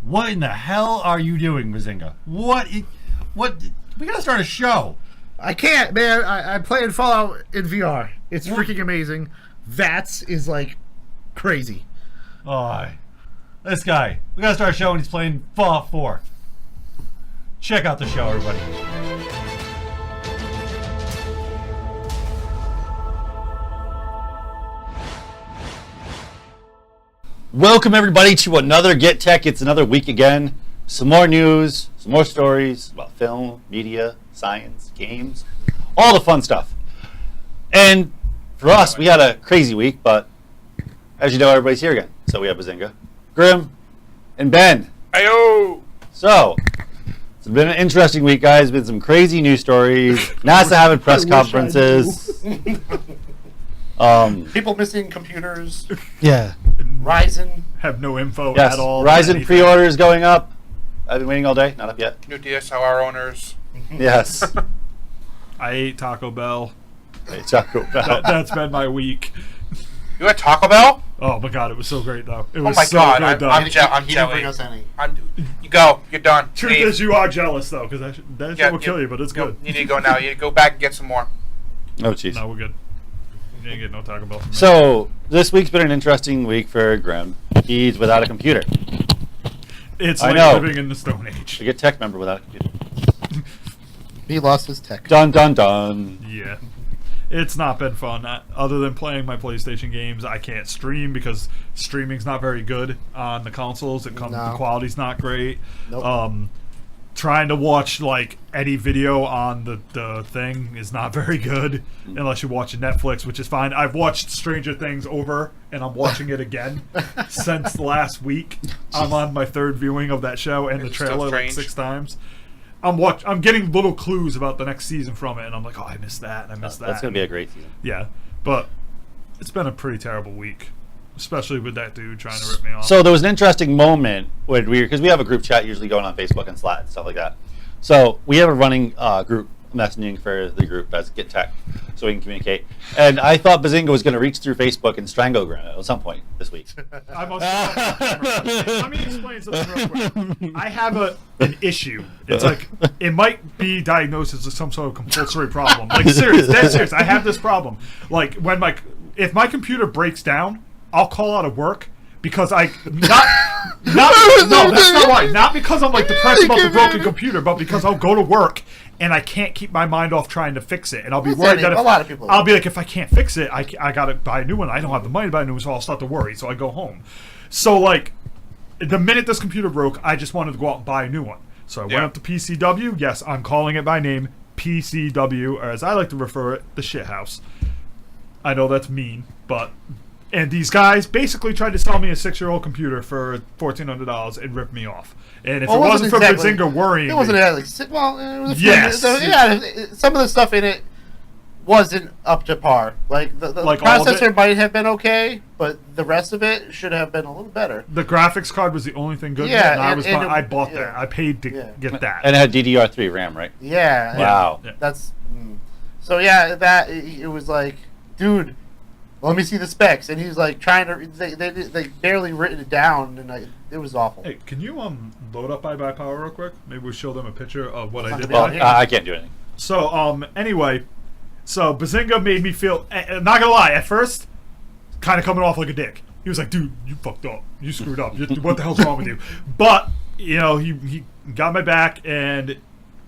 What in the hell are you doing, Bazinga? What? We gotta start a show. I can't, man. I'm playing Fallout in VR. It's freaking amazing. VATS is like crazy. Oh, this guy. We gotta start a show and he's playing Fallout 4. Check out the show, everybody. Welcome, everybody, to another Get Tech. It's another week again. Some more news, some more stories about film, media, science, games, all the fun stuff. And for us, we had a crazy week, but as you know, everybody's here again. So we have Bazinga, Grim, and Ben. Ayo! So, it's been an interesting week, guys. Been some crazy news stories. NASA having press conferences. People missing computers. Yeah. Ryzen. Have no info Yes. at all. Ryzen pre-orders going up. I've been waiting all day. Not up yet. New DSLR owners. Yes. I ate Taco Bell. Hey, Taco Bell. That's been my week. You had Taco Bell? Oh my god, it was so great though. It Oh was my so god, good though. I'm He didn't jelly. bring us any. You go. You're done. Truth Leave. is, you are jealous though, because that shit will kill you, but it's Go. good. You need to go now. You need to go back and get some more. Oh, jeez. No, we're good. You didn't get no Taco Bell from me. So, this week's been an interesting week for Grim. He's without a computer. It's I like know. living in the Stone Age. A Get Tech member without a computer. He lost his tech. Dun, dun, dun. Yeah. It's not been fun. Other than playing my PlayStation games, I can't stream because streaming's not very good on the consoles. The quality's not great. Nope. Trying to watch like any video on the thing is not very good unless you're watching Netflix, which is fine. I've watched Stranger Things over and I'm watching it again since last week. I'm on my third viewing of that show and the It's still trailer like strange. 6 times. I'm getting little clues about the next season from it, and I'm like, oh, I missed that, and I missed that. That's going to be a great season. Yeah, but it's been a pretty terrible week, especially with that dude trying to rip me off. So, there was an interesting moment when because we have a group chat usually going on Facebook and Slack and stuff like that. So, we have a running group messaging for the group as Get Tech so we can communicate. And I thought Bazinga was going to reach through Facebook and strangle Grim at some point this week. I must let me explain something real quick. I have an issue. It's like it might be diagnosed as some sort of compulsory problem. Like serious, dead serious. I have this problem. Like when if my computer breaks down, I'll call out of work because no, that's not why. Not because I'm like depressed about the broken computer, but because I'll go to work and I can't keep my mind off trying to fix it, and I'll be worried that a lot of people. I'll be like, if I can't fix it, I gotta buy a new one. I don't have the money to buy a new one, so I'll start to worry. So I go home. So like, the minute this computer broke, I just wanted to go out and buy a new one. So I went up to PCW. Yes, I'm calling it by name, PCW, or as I like to refer it, the shit house. I know that's mean, but. And these guys basically tried to sell me a 6-year-old computer for $1,400 and rip me off. And if it wasn't for Bazinga worrying, it wasn't exactly. Well, it was. Yes. So, yeah, some of the stuff in it wasn't up to par. Like the Like all of processor it? might have been okay, but the rest of it should have been a little better. the graphics card was the only thing good. Yeah, and I bought yeah. that. I paid to get that. And it had DDR3 RAM, right? Yeah. Wow. Yeah. That's. So yeah, that it was like, dude. Let me see the specs, and he's like trying to. They barely written it down, and it was awful. Hey, can you load up iBuy Power real quick? Maybe we'll show them a picture of what I did. Well, buy. I can't do anything. So anyway, so Bazinga made me feel. Not gonna lie, at first, kind of coming off like a dick. He was like, "Dude, you fucked up. You screwed up. What the hell's wrong with you?" But he got my back and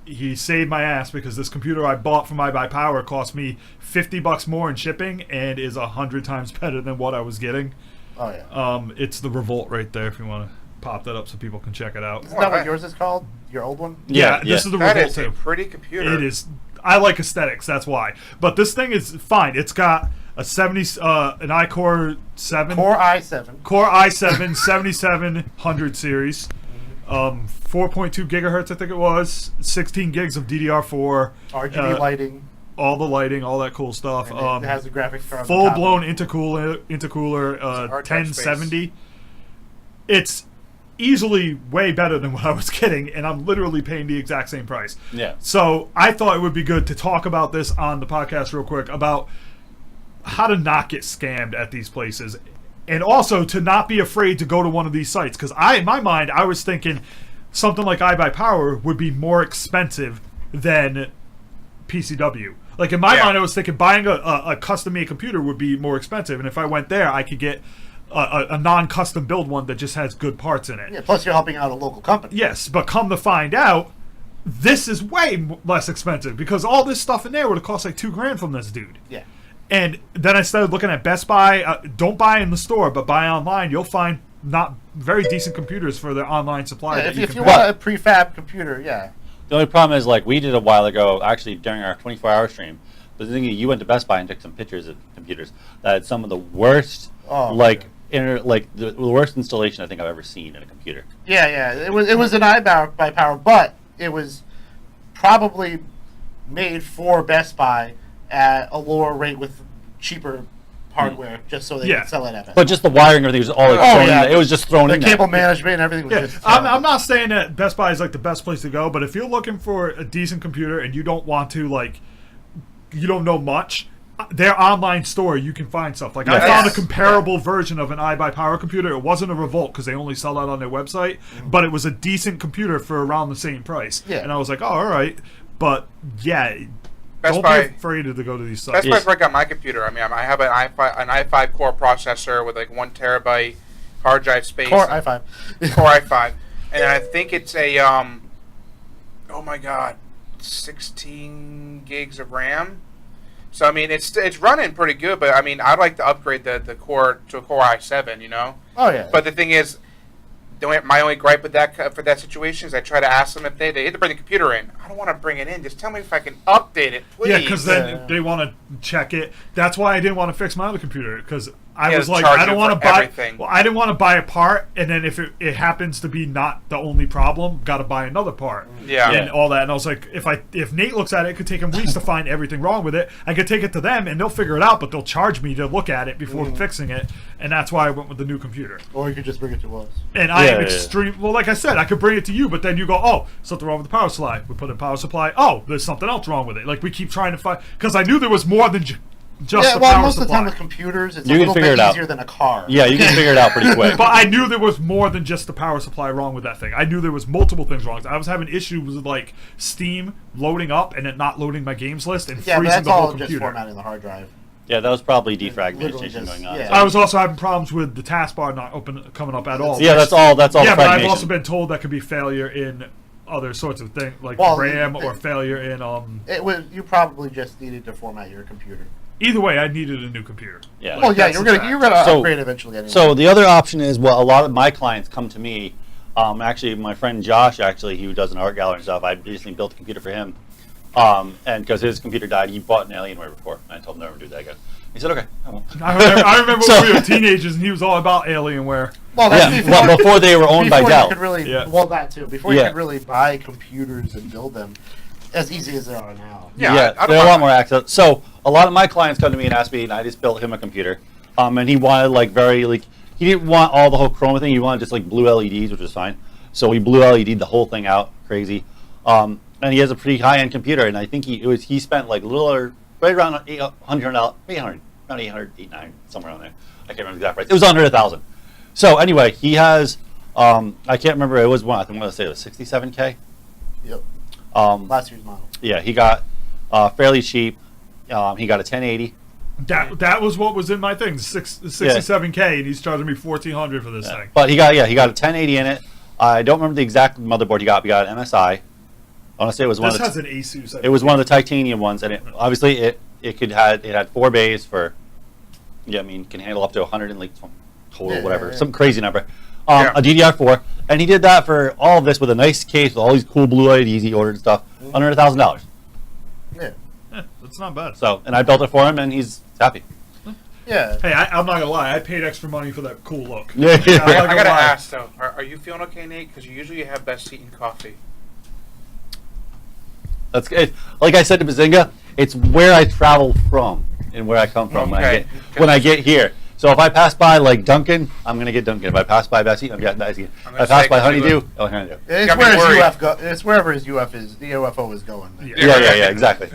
he saved my ass because this computer I bought from iBuy Power cost me $50 more in shipping and is 100 times better than what I was getting. Oh yeah. It's the Revolt right there if you want to pop that up so people can check it out. Isn't that what yours is called? Your old one? Yeah, this is the That Revolt is a too. pretty computer. It is. I like aesthetics, that's why. But this thing is fine. It's got a an iCore 7 Core i7. Core i7 7700 series. 4.2 gigahertz, I think it was. 16 gigs of DDR4. RGB lighting. All the lighting, all that cool stuff. And it has a graphics card. Full blown intercooler 1070. It's easily way better than what I was getting, and I'm literally paying the exact same price. Yeah. So I thought it would be good to talk about this on the podcast real quick about how to not get scammed at these places. and also to not be afraid to go to one of these sites. Because in my mind, I was thinking something like iBuyPower would be more expensive than PCW. Like in my mind, I was thinking buying a custom-made computer would be more expensive, and if I went there, I could get a non-custom build one that just has good parts in it. Yeah, plus you're helping out a local company. Yes, but come to find out, this is way less expensive because all this stuff in there would have cost like $2,000 from this dude. Yeah. And then I started looking at Best Buy. Don't buy in the store, but buy online. You'll find not very decent computers for their online supply. Yeah, that if you can want a prefab computer, yeah. The only problem is, like, we did a while ago, actually during our 24-hour stream. But the thing is, you went to Best Buy and took some pictures of computers that had some of the worst, the worst installation I think I've ever seen in a computer. Yeah. It was an iBuyPower, but it was probably made for Best Buy at a lower rate with cheaper hardware, just so they could sell it at Best Buy. But just the wiring, everything was all thrown in there. It was just thrown in the there. cable management and everything was just I'm not saying that Best Buy is like the best place to go, but if you're looking for a decent computer and you don't want to you don't know much, their online store you can find stuff. Like I found a comparable version of an iBuyPower computer. It wasn't a Revolt because they only sell that on their website, but it was a decent computer for around the same price. Yeah. And I was like, oh, all right, but don't be afraid to go to these sites. Best Buy's where I got my computer. I mean, I have an i5 core processor with like 1 terabyte hard drive space. Core i5. Core i5, and I think it's a oh my god, 16 gigs of RAM. So I mean, it's running pretty good, but I mean, I'd like to upgrade the core to a Core i7. You know. Oh yeah. But the thing is, my only gripe with that for that situation is I try to ask them if they had to bring the computer in. I don't want to bring it in. Just tell me if I can update it, please. Yeah, because then they want to check it. That's why I didn't want to fix my other computer because I was like, I don't want to buy. Everything. Well, I didn't want to buy a part, and then if it happens to be not the only problem, got to buy another part. Yeah. And all that. And I was like, if Nate looks at it, it could take him weeks to find everything wrong with it. I could take it to them, and they'll figure it out, but they'll charge me to look at it before fixing it. And that's why I went with the new computer. Or you could just bring it to us. And I am extreme. Well, like I said, I could bring it to you, but then you go, oh, something wrong with the power supply. We put in power supply. Oh, there's something else wrong with it. Like we keep trying to find because I knew there was more than just the power most supply. of the time with computers, it's You a can little figure bit it out. easier than a car. Yeah, you can figure it out pretty quick. But I knew there was more than just the power supply wrong with that thing. I knew there was multiple things wrong. I was having issues with like Steam loading up and it not loading my games list and freezing that's the whole all computer. just formatting the hard drive. Yeah, that was probably Literally defragmentation just- going on. yeah. I was also having problems with the taskbar not coming up at all. Yeah, that's all. That's all. Yeah, but I've fragmentation. also been told that could be failure in other sorts of things, like RAM or failure in You probably just needed to format your computer. Either way, I needed a new computer. Yeah. Well, yeah, you're gonna So- upgrade eventually anyway. So the other option is, well, a lot of my clients come to me. Actually, my friend Josh, who does an art gallery and stuff, I recently built a computer for him. And because his computer died, he bought an Alienware before. And I told him never to do that again. He said, okay, I won't. I remember when we were teenagers and he was all about Alienware. Well, that's before they were owned by before Dell. You could really, Well, that too. Before you could really buy computers and build them as easy as they are now. Yeah, there are a lot more access. So a lot of my clients come to me and ask me, and I just built him a computer. And he wanted he didn't want all the whole chroma thing. He wanted just like blue LEDs, which was fine. So we blue LED'd the whole thing out, crazy. And he has a pretty high-end computer, and I think he spent like a little or right around $800, around 800, 800, somewhere around there. I can't remember the exact price. It was under $1,000. So anyway, he has I can't remember. It was one. I think I'm going to say it was 67K. Yep. Last year's model. Yeah, he got fairly cheap. He got a 1080. That was what was in my thing, 67K, and he's charging me $1,400 for this thing. But he got a 1080 in it. I don't remember the exact motherboard he got. He got an MSI. I want to say it was one. This has an Asus. It was one of the titanium ones, and it had 4 bays for. Yeah, I mean, can handle up to 100 and like total, whatever, some crazy number. A DDR4, and he did that for all of this with a nice case with all these cool blue LEDs he ordered and stuff, under $1,000. Yeah. That's not bad. So, and I built it for him, and he's happy. Yeah. Hey, I'm not gonna lie. I paid extra money for that cool look. Yeah. I gotta ask though, are you feeling okay, Nate? Because you usually have best seat and coffee. That's good. Like I said to Bazinga, it's where I travel from and where I come from when I get here. So if I pass by like Duncan, I'm gonna get Duncan. If I pass by Bessie, I'm getting Bessie. If I pass by Honeydew, Honeydew. It's wherever his UFO is going. Yeah, exactly.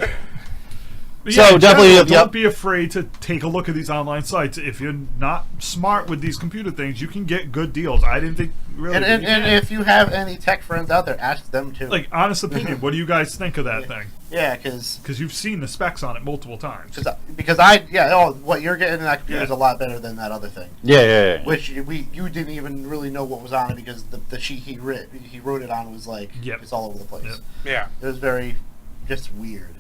So in definitely, general, yep. don't be afraid to take a look at these online sites. If you're not smart with these computer things, you can get good deals. I didn't think really. And if you have any tech friends out there, ask them too. Like, honest opinion, what do you guys think of that thing? Yeah, because you've seen the specs on it multiple times. What you're getting in that computer is a lot better than that other thing. Yeah. Which you didn't even really know what was on it because the sheet he wrote it on was like it's all over the place. Yep. Yeah. It was very just weird.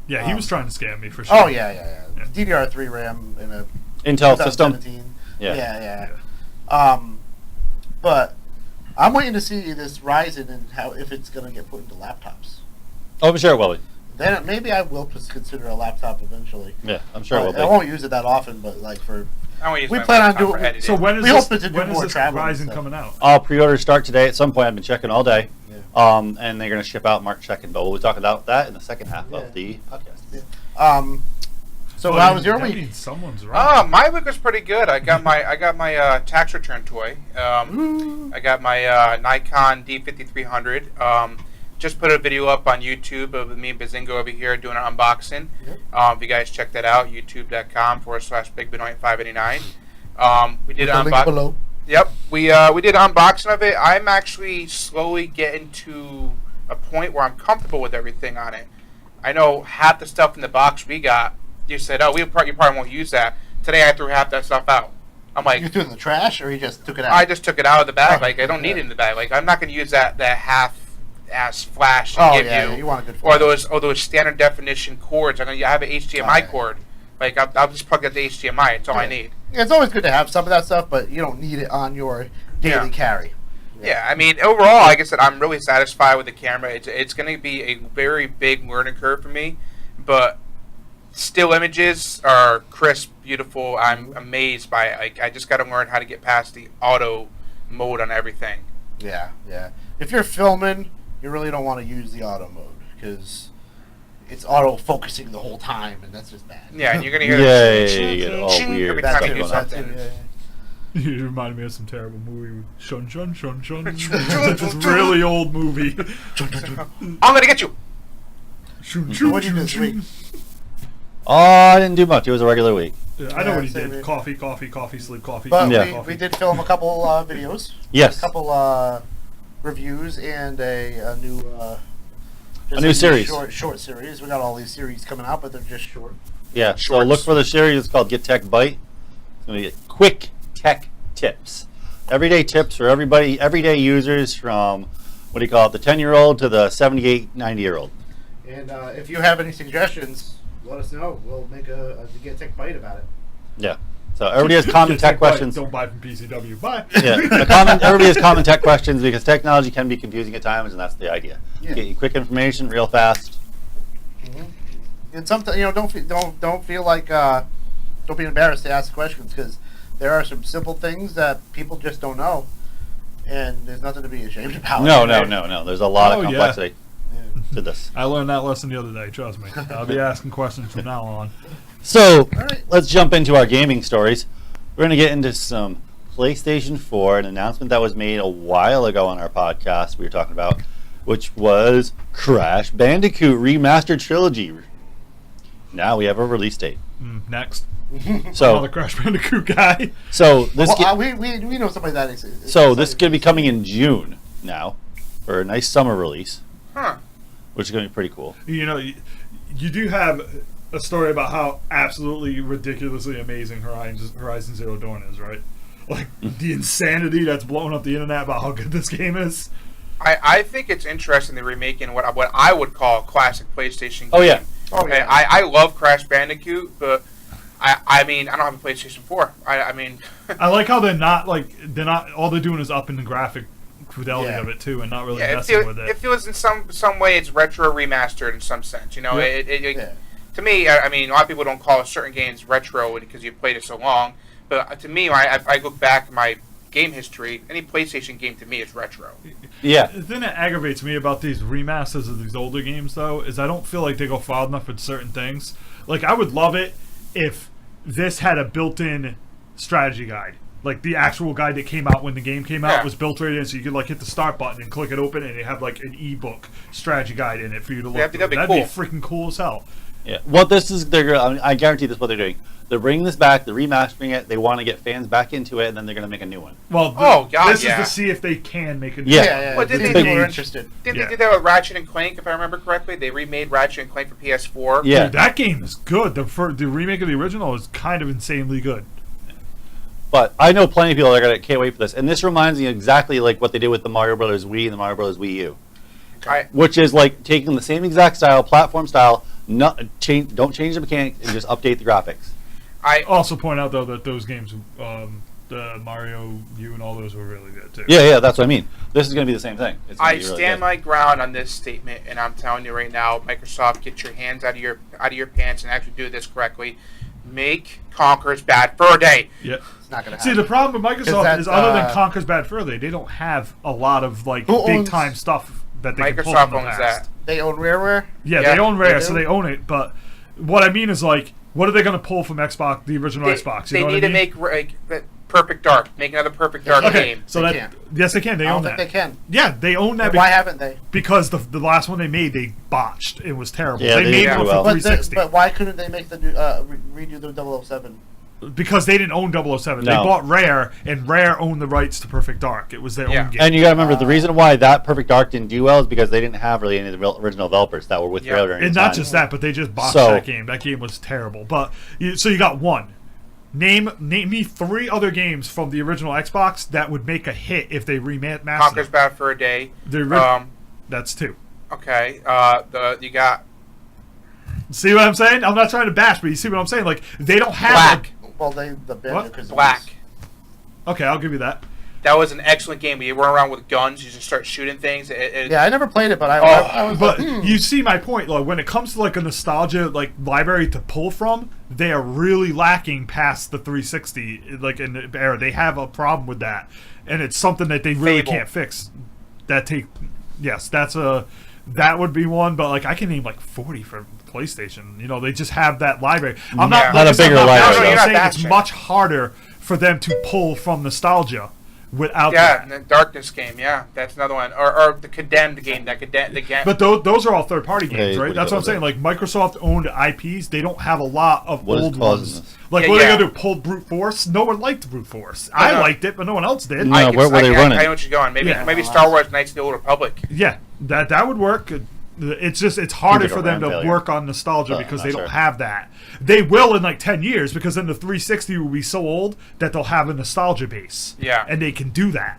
Yeah, he was trying to scam me for sure. Oh yeah. DDR3 RAM in a Intel system. 2017. Yeah. But I'm waiting to see this Ryzen and if it's gonna get put into laptops. Oh, I'm sure it will be. Then maybe I will consider a laptop eventually. Yeah, I'm sure it will be. I won't use it that often, but like for I use we my plan on laptop for doing. editing. So when is We this, hope to do when is more this travel and Ryzen stuff. coming out? All pre-orders start today at some point. I've been checking all day. Yeah. And they're going to ship out March 2nd. But we'll be talking about that in the second half Yeah. of the podcast. Yeah. So how was your that week? means someone's right. My week was pretty good. I got my tax return toy. I got my Nikon D5300. Just put a video up on YouTube of me and Bazingo over here doing an unboxing. Yep. If you guys check that out, youtube.com/BigBenoit589. We did With the link unbox. below. Yep, we did unboxing of it. I'm actually slowly getting to a point where I'm comfortable with everything on it. I know half the stuff in the box we got. You said, "Oh, you probably won't use that." Today, I threw half that stuff out. I'm like, You threw it in the trash, or you just took it out? I just took it out of the bag. Oh, Like I don't need okay. it in the bag. Like I'm not going to use that half-ass flash Oh, to give yeah, you, you want a good or flash. those standard definition cords. I have an HDMI Oh, yeah. cord. Like I'll just plug that to HDMI. It's all I Yeah. need. Yeah, it's always good to have some of that stuff, but you don't need it on your daily Yeah. carry. Yeah, I mean, overall, like I said, I'm really satisfied with the camera. It's going to be a very big learning curve for me, but still images are crisp, beautiful. I'm amazed by it. Like, I just got to learn how to get past the auto mode on everything. Yeah. If you're filming, you really don't want to use the auto mode because it's auto focusing the whole time, and that's just bad. Yeah, and you're going to hear Yeah, the you get all ching weird every That's time you it. do going on. something. You reminded me of some terrible movie. Shun. It's this really old movie. I'm going to get you. What did you do this week? Oh, I didn't do much. It was a regular week. Yeah, I know what he same did. here. Coffee, sleep, coffee. But Yeah. we did film a couple videos. Yes. A couple reviews and a new series. Short series. We got all these series coming out, but they're just short. Yeah, so look for the series. It's called getTekt Bite. It's going to be quick tech tips. Everyday tips for everybody, everyday users from, the 10-year-old to the 78, 90-year-old. And if you have any suggestions, let us know. We'll make a getTekt Bite about it. Yeah. So everybody has common tech questions. Don't buy from PCW. Bye. Yeah, everybody has common tech questions because technology can be confusing at times, and that's the idea. Yeah. Get you quick information real fast. And sometimes don't feel like don't be embarrassed to ask questions because there are some simple things that people just don't know, and there's nothing to be ashamed about. No. There's a lot of Oh, yeah. complexity Yeah. to this. I learned that lesson the other day. Trust me. I'll be asking questions from now on. So right. let's jump into our gaming stories. We're going to get into some PlayStation 4, an announcement that was made a while ago on our podcast we were talking about, which was Crash Bandicoot Remastered Trilogy. Now we have a release date. Next. So Another Crash Bandicoot guy. So this we know somebody that is. so this is going to be coming in June now for a nice summer release, Huh. which is going to be pretty cool. You know, you do have a story about how absolutely ridiculously amazing Horizon Zero Dawn is, right? Like the insanity that's blowing up the internet about how good this game is. I think it's interesting they're remaking what I would call a classic PlayStation game. Oh, yeah. Oh, yeah. I love Crash Bandicoot, but I mean I don't have a PlayStation 4. I mean I like how they're not all they're doing is upping the graphic fidelity Yeah. of it too, and not really yeah, messing with it feels in some way it's retro remastered in some sense. You know, Yeah. it to me, I mean, a lot of people don't call certain games retro because you've played it so long. But to me, I look back at my game history, any PlayStation game to me is retro. Yeah. The thing that aggravates me about these remasters of these older games, though, is I don't feel like they go far enough with certain things. Like, I would love it if this had a built-in strategy guide. Like, the actual guide that came out when the game came out Yeah. was built right in, so you could, like, hit the start button and click it open, and it have, like, an ebook strategy guide in it for you to look Yeah, through. that'd be That'd cool. be freaking cool as hell. Yeah. What this is, I guarantee this is what they're doing. They're bringing this back. They're remastering it. They want to get fans back into it, and then they're going to make a new one. Well, this is to see if they can make a new one. Yeah. Well, did People are interested. Did they do that with Ratchet and Clank? If I remember correctly, they remade Ratchet and Clank for PS4. Yeah. Dude, that game is good. The remake of the original is kind of insanely good. But I know plenty of people that can't wait for this, and this reminds me exactly like what they did with the Mario Brothers Wii and the Mario Brothers Wii U, which is like taking the same exact style, platform style, don't change the mechanics, and just update the graphics. I also point out though that those games, the Mario U and all those were really good too. Yeah, that's what I mean. This is going to be the same thing. I stand my ground on this statement, and I'm telling you right now, Microsoft, get your hands out of your pants and actually do this correctly. Make Conker's Bad Fur Day. Yep. It's not going to happen. See, the problem with Microsoft is other than Conker's Bad Fur Day, they don't have a lot of like big time stuff that they can pull from the owns past. that. They own Rareware? Yeah, they own Rare, so they own it. But what I mean is like, what are they going to pull from Xbox, the original Xbox? They need to make Perfect Dark. Make another Perfect Dark game. So yes, they can. They own that. I don't think they can. Yeah, they own that. Why haven't they? Because the last one they made, they botched. It was terrible. Yeah, they made one for 360. But why couldn't they make the new, redo the 007? Because they didn't own 007. No. They bought Rare, and Rare owned the rights to Perfect Dark. It was their own game. And you got to remember, the reason why that Perfect Dark didn't do well is because they didn't have really any of the original developers that were with Rare during and the not time. just that, but they just botched that game. That game was terrible. But so you got one. Name me 3 other games from the original Xbox that would make a hit if they remastered. Conker's Bad Fur Day. That's 2. Okay. You got. See what I'm saying? I'm not trying to bash, but you see what I'm saying? Like they don't have Black. Okay, I'll give you that. That was an excellent game. You run around with guns, you just start shooting things. Yeah, I never played it, but I was. But you see my point. Like when it comes to like a nostalgia library to pull from, they are really lacking past the 360. Like in the era, they have a problem with that, and it's something that they really can't fix. That would be one. But like I can name like 40 for PlayStation. You know, they just have that library. I'm not a bigger library. I'm saying it's much harder for them to pull from nostalgia. Without the Darkness game, that's another one, or the Condemned game, But those are all third-party games, right? That's what I'm saying. Like Microsoft owned IPs, they don't have a lot of old ones. Like what are they gonna do? Pull brute force? No one liked brute force. I liked it, but no one else did. No, where were they running? I know what you're going. Maybe Star Wars: Knights of the Old Republic. Yeah, that would work. It's harder for them to work on nostalgia because they don't have that. They will in like 10 years because then the 360 will be so old that they'll have a nostalgia base. Yeah. And they can do that.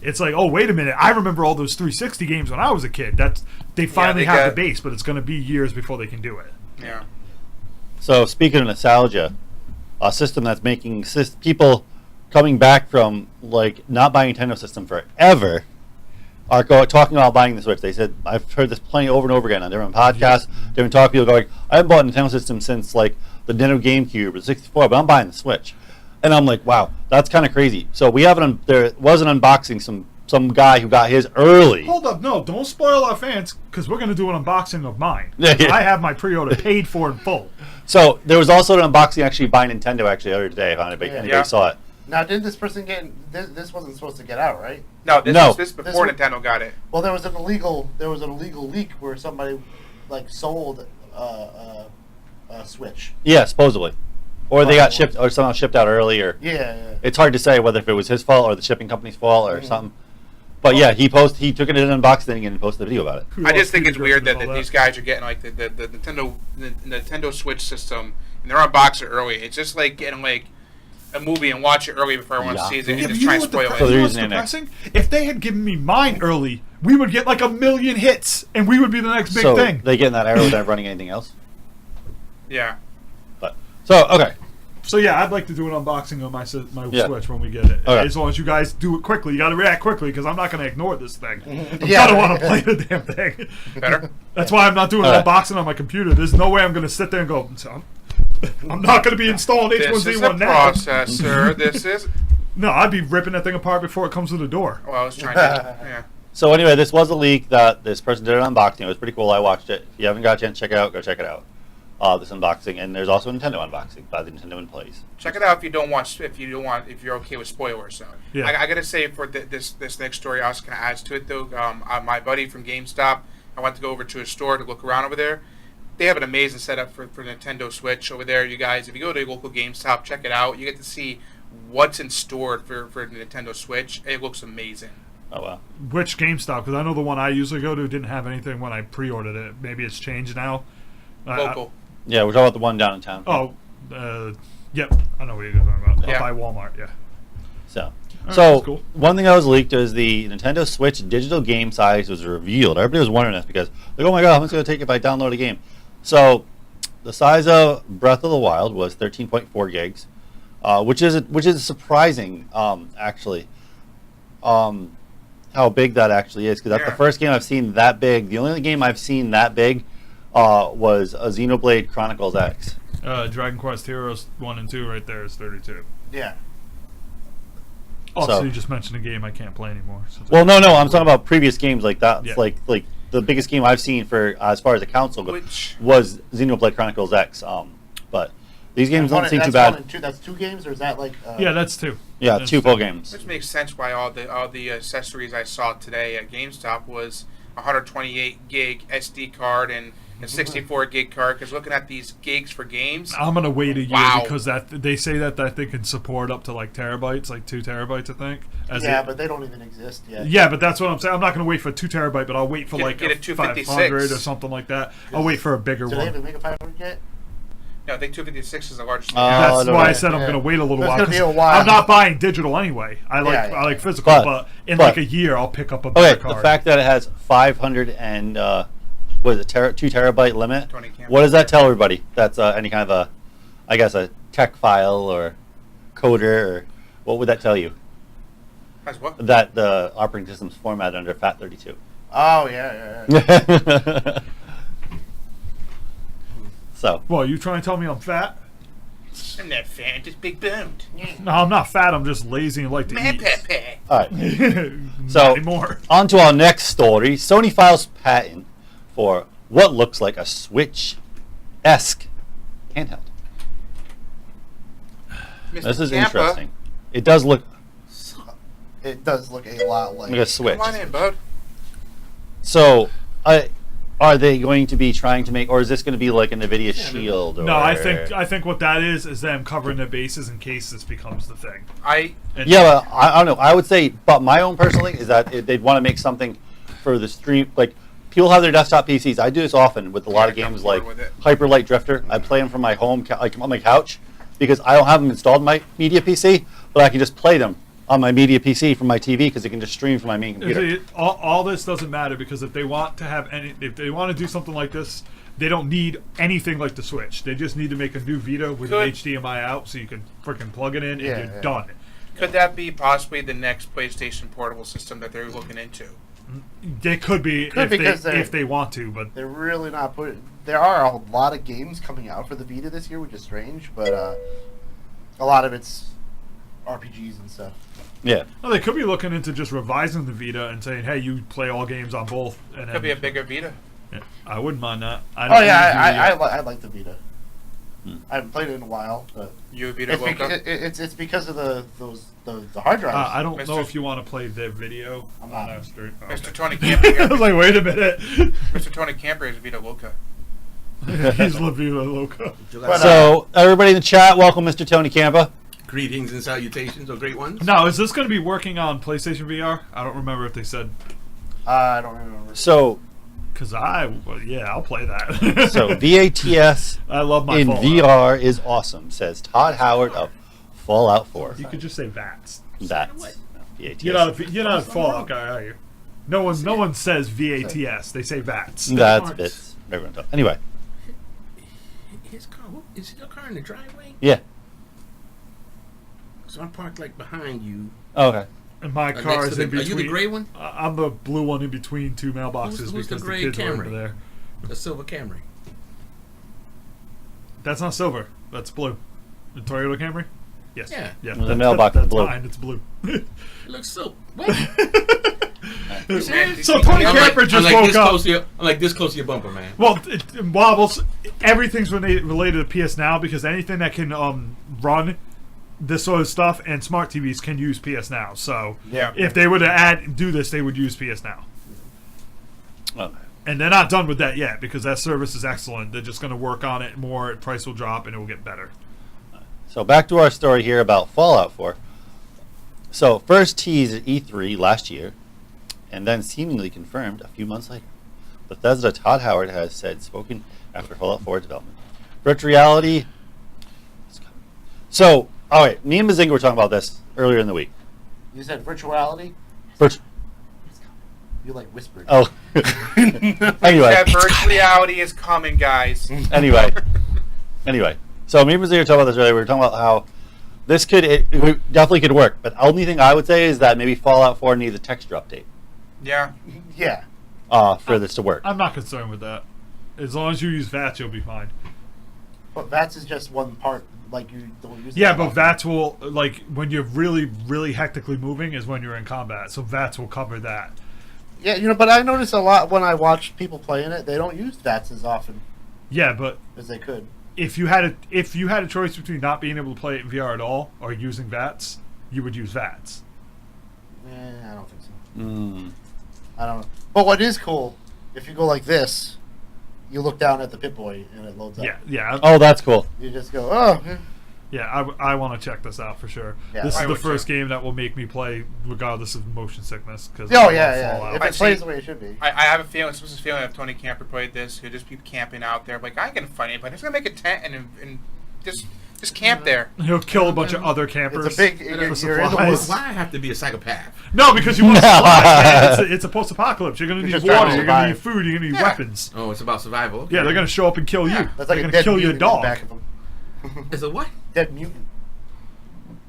It's like, oh, wait a minute. I remember all those 360 games when I was a kid. They finally have the base, but it's going to be years before they can do it. Yeah. So speaking of nostalgia, a system that's making people coming back from like not buying a Nintendo system forever are talking about buying the Switch. They said, I've heard this plenty over and over again on different podcasts, different talk. People going, I haven't bought a Nintendo system since like the Nintendo GameCube or the 64, but I'm buying the Switch. And I'm like, wow, that's kind of crazy. So we have there was an unboxing. Some guy who got his early. Hold up, no, don't spoil our fans because we're going to do an unboxing of mine. I have my pre-order paid for in full. So there was also an unboxing actually by Nintendo the other day. If anybody saw it. Now, didn't this person get this wasn't supposed to get out, right? No, this before Nintendo got it. Well, there was an illegal leak where somebody like sold a Switch. Yeah, supposedly, or they got shipped or somehow shipped out early. Or it's hard to say whether if it was his fault or the shipping company's fault or something. But yeah, he took it in an unboxing and posted a video about it. I just think it's weird that these guys are getting like the Nintendo Switch system and they're unboxing it early. It's just like getting like a movie and watch it early before everyone sees it and just try and spoil it. You know what's depressing? If they had given me mine early, we would get like 1 million hits and we would be the next big thing. They get in that era without running anything else? Yeah. Okay. So yeah, I'd like to do an unboxing of my Switch when we get it. Okay. As long as you guys do it quickly. You got to react quickly because I'm not going to ignore this thing. I'm going to want to play the damn thing. Better? That's why I'm not doing an unboxing on my computer. There's no way I'm going to sit there and go, I'm not going to be installing H1Z1 now. Processor. This is... No, I'd be ripping that thing apart before it comes to the door. Well, I was trying to... Yeah. So anyway, this was a leak that this person did an unboxing. It was pretty cool. I watched it. If you haven't got a chance to check it out, go check it out. This unboxing, and there's also a Nintendo unboxing by the Nintendo Employees. Check it out if you're okay with spoilers. So yeah. I gotta say for this next story, I was gonna add to it though. My buddy from GameStop, I went to go over to his store to look around over there. they have an amazing setup for Nintendo Switch over there. You guys, if you go to your local GameStop, check it out. You get to see what's in store for Nintendo Switch. It looks amazing. Oh wow. Which GameStop? Because I know the one I usually go to didn't have anything when I pre-ordered it. Maybe it's changed now. Local. Yeah, we're talking about the one down in town. Yep. I know what you're talking about. Yeah. Up by Walmart, yeah. So, Alright, so that's cool. one thing that was leaked is the Nintendo Switch digital game size was revealed. Everybody was wondering this because, like, oh my god, how much is it going to take if I download a game? So, the size of Breath of the Wild was 13.4 gigs, which is surprising, actually. How big that actually is, because that's the first game I've seen that big. The only game I've seen that big was a Xenoblade Chronicles X. Dragon Quest Heroes 1 and 2 right there is 32. Yeah. Also, So- you just mentioned a game I can't play anymore. So Well, no, I'm talking about previous games like that. Yeah. Like the biggest game I've seen for as far as the console goes Which was Xenoblade Chronicles X. But these games don't seem too That's bad. 1 and 2. That's 2 games, or is that like? yeah, that's 2. Yeah, That's 2 full games. which makes sense why all the accessories I saw today at GameStop was 128 gig SD card and a 64 gig card. Because looking at these gigs for games, I'm gonna wait a year Wow. because they say that thing can support up to like terabytes, like 2 terabytes, I think. But they don't even exist yet. Yeah, but that's what I'm saying. I'm not gonna wait for a 2 terabyte, but I'll wait for like Get a a 256. 500 or something like that. I'll wait for a bigger Do they one. even make a 500 yet? no, I think 256 is the largest. Oh, That's no, why I no. said I'm Yeah. gonna wait a little It's while. gonna be 'Cause a while. I'm not buying digital anyway. I like Yeah. I like physical, but in but- like a year I'll pick up a better Okay, card. the fact that it has 500 and what is it, 2 terabyte limit? 20 camera. What does that tell everybody? That's any kind of a tech file or coder, or what would that tell you? As what? That the operating system's formatted under FAT32. Oh yeah. So, Well, you trying to tell me I'm fat? I'm not fat, just big boned. No, I'm not fat. I'm just lazy and like to Man, eat. Pepe. all right. Not So- anymore. On to our next story. Sony files patent for what looks like a Switch-esque handheld. Mr. This is Campa, interesting. It does look It does look a lot like. like a Switch. Come on in, bud. So, are they going to be trying to make, or is this going to be like a NVIDIA Shield? Or, No, I think what that is them covering their bases in case this becomes the thing. And Yeah, but I don't know. I would say, but my own personally is that they'd want to make something for the stream. Like, people have their desktop PCs. I do this often with a lot of Yeah, I'm games bored like with it. Hyper Light Drifter. I play them from my home, like on my couch, because I don't have them installed on my media PC, but I can just play them on my media PC from my TV because it can just stream from my main computer. all this doesn't matter because if they want to do something like this, they don't need anything like the Switch. They just need to make a new Vita with an HDMI out so you can freaking plug it in and you're done. Could that be possibly the next PlayStation portable system that they're looking into? They could be because if they want to, but They're really not putting. There are a lot of games coming out for the Vita this year, which is strange, but a lot of it's RPGs and stuff. Yeah. they could be looking into just revising the Vita and saying, "Hey, you play all games on both." And Could then, be a bigger Vita. Yeah, I wouldn't mind that. Oh yeah, I like the Vita. I haven't played it in a while, but You a Vita it's, Loca? it's because of the hard drives. I don't know Mr. if you want to play the video I'm on not. our stream. Oh, Mr. okay. Tony Camper I was here. like, wait a minute. Mr. Tony Camper is Vita Loca. He's La Viva Loca. But, So, everybody in the chat, welcome Mr. Tony Campa. Greetings and salutations, or great ones. Now, is this going to be working on PlayStation VR? I don't remember if they said. I don't remember. So, Because I'll play that. so VATS I love my in Fallout. VR is awesome, says Todd Howard of Fallout 4. You could just say VATS. That's VATS. You're not a Fallout guy, are you? No one says VATS. They say VATS. That's bits. Everyone talk. Anyway, His car, is your car in the driveway? yeah. So I'm parked like behind you. Oh, okay. And my Next car to is the- in between. Are you the gray one? I'm the blue one in between two mailboxes Who's the because the gray kids are over Camry? there. The silver Camry. That's not silver. That's blue. The Toyota Camry? Yes. Yeah. The mailbox is that's blue. Mine. It's blue. It looks so. What? So Tony Camper just I'm like woke this up. close to your, I'm like this close to your bumper, man. Well, it wobbles. Everything's related to PS Now because anything that can run this sort of stuff and smart TVs can use PS Now. So Yeah. if they were to do this, they would use PS Now. Okay. And they're not done with that yet because that service is excellent. They're just going to work on it more. Price will drop and it will get better. So back to our story here about Fallout 4. So first teased at E3 last year, and then seemingly confirmed a few months later. Bethesda Todd Howard has spoken after Fallout 4 development. Virtual reality. So, all right, me and Bazinga were talking about this earlier in the week. You said virtuality? You like whispered. Oh. Anyway. That virtual reality is coming, guys. Anyway. So me and Bazinga were talking about this earlier. We were talking about how this it definitely could work. But the only thing I would say is that maybe Fallout 4 needs a texture update. Yeah. Yeah. For this to work. I'm not concerned with that. As long as you use VATS, you'll be fine. But VATS is just one part. Like, you don't use Yeah, that but often. VATS will, like, when you're really, really hectically moving is when you're in combat. So VATS will cover that. Yeah, but I notice a lot when I watch people playing it, they don't use VATS as often Yeah, but as they could. if you had a choice between not being able to play it in VR at all or using VATS, you would use VATS. I don't think so. Mm. I don't know. But what is cool, if you go like this, you look down at the Pip-Boy and it loads up. Yeah. Oh, that's cool. You just go, oh. Yeah, I want to check this out for sure. Yeah, This I is the would first too. game that will make me play regardless of motion sickness. Cause Oh, I yeah, love yeah. Fallout. If I it plays see. the way it should be. I have a feeling, this feeling if Tony Camper played this, he'd just be camping out there. Like, I ain't gonna fight anybody. I'm just gonna make a tent and just camp there. He'll kill a bunch of other campers. It's a big... for You're in the supplies. woods. Why I have to be a psychopath? No, because you want supplies, man. It's a post-apocalypse. You're gonna You're need just trying water. to You're gonna need survive. food. You're gonna need Yeah. weapons. Oh, it's about survival. Okay. Yeah, they're gonna show up and kill you. That's like they're a gonna dead kill your mutant in the dog, back of them. It's a what? Dead mutant.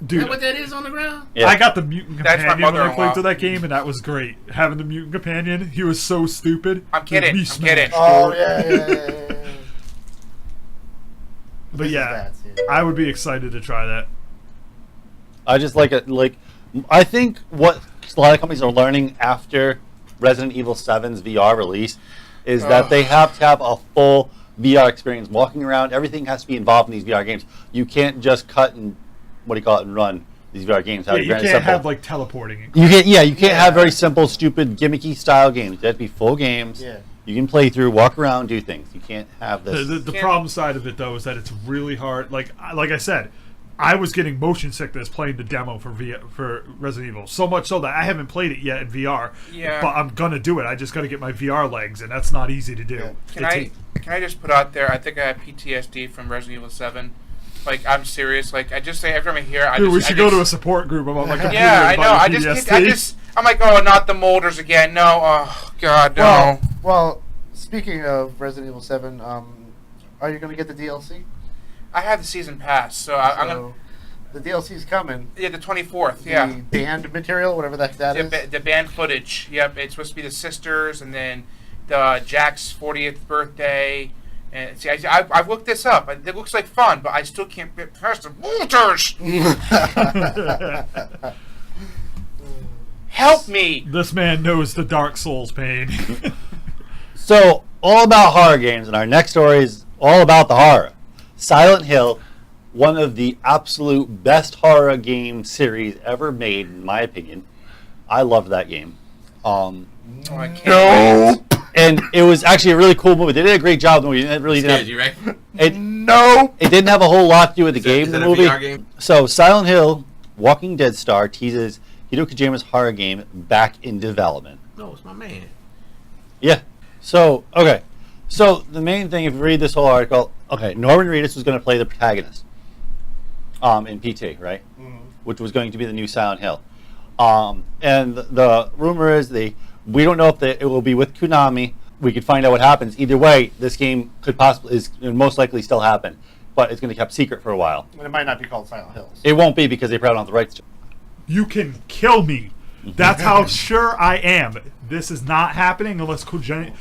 Is dude. that what that is on the ground? Yeah. I got the mutant That's my companion when I mother-in-law. played through that game, and that was great. Having the mutant companion, he was so stupid. I'm kidding. Me I'm smash. kidding. Oh, yeah. But This is yeah, VATS, I would be excited to try that. I just like it. Like, I think what a lot of companies are learning after Resident Evil 7's VR release is that they have to have a full VR experience. Walking around, everything has to be involved in these VR games. You can't just cut and and run these VR games. Yeah, you Very can't simple. have like teleporting. You can't have very simple, stupid, gimmicky style games. They have to be full games. Yeah. You can play through, walk around, do things. You can't have this. The problem side of it though is that it's really hard. Like I said, I was getting motion sickness playing the demo for Resident Evil. So much so that I haven't played it yet in VR. Yeah. But I'm gonna do it. I just gotta get my VR legs, and that's not easy to do. Yeah. Can I just put out there? I think I have PTSD from Resident Evil 7. Like, I'm serious. Like, I just say every time I hear, Dude, we should go to a support group about my computer. Yeah, I and know. buy I the just, PTSD. I'm like, oh, not the molders again. No, oh God, no. Well, speaking of Resident Evil 7, are you going to get the DLC? I have the season pass, so I'm gonna. So, the DLC's coming. Yeah, the 24th. Yeah. The banned material, whatever that is. The band footage. Yep, it's supposed to be the sisters, and then the Jack's 40th birthday. And see, I've looked this up. It looks like fun, but I still can't get past the molders. Help me! This man knows the Dark Souls pain. So, all about horror games, and our next story is all about the horror. Silent Hill, one of the absolute best horror game series ever made, in my opinion. I loved that game. Oh, I can't wait. And it was actually a really cool movie. They did a great job. The movie. It really Scared didn't. you, right? It didn't have a whole lot to do with the game. Is The that movie. a VR game? So, Silent Hill, Walking Dead star teases Hideo Kojima's horror game back in development. No, it's my man. Yeah. So, okay. So, the main thing, if you read this whole article, okay, Norman Reedus was going to play the protagonist in PT, right? Mhm. Which was going to be the new Silent Hill. And the rumor is we don't know if it will be with Konami. We could find out what happens. Either way, this game could most likely still happen, but it's going to be kept secret for a while. And it might not be called Silent Hills. It won't be because they probably don't have the rights to it. You can kill me. That's how sure I am. This is not happening unless Konami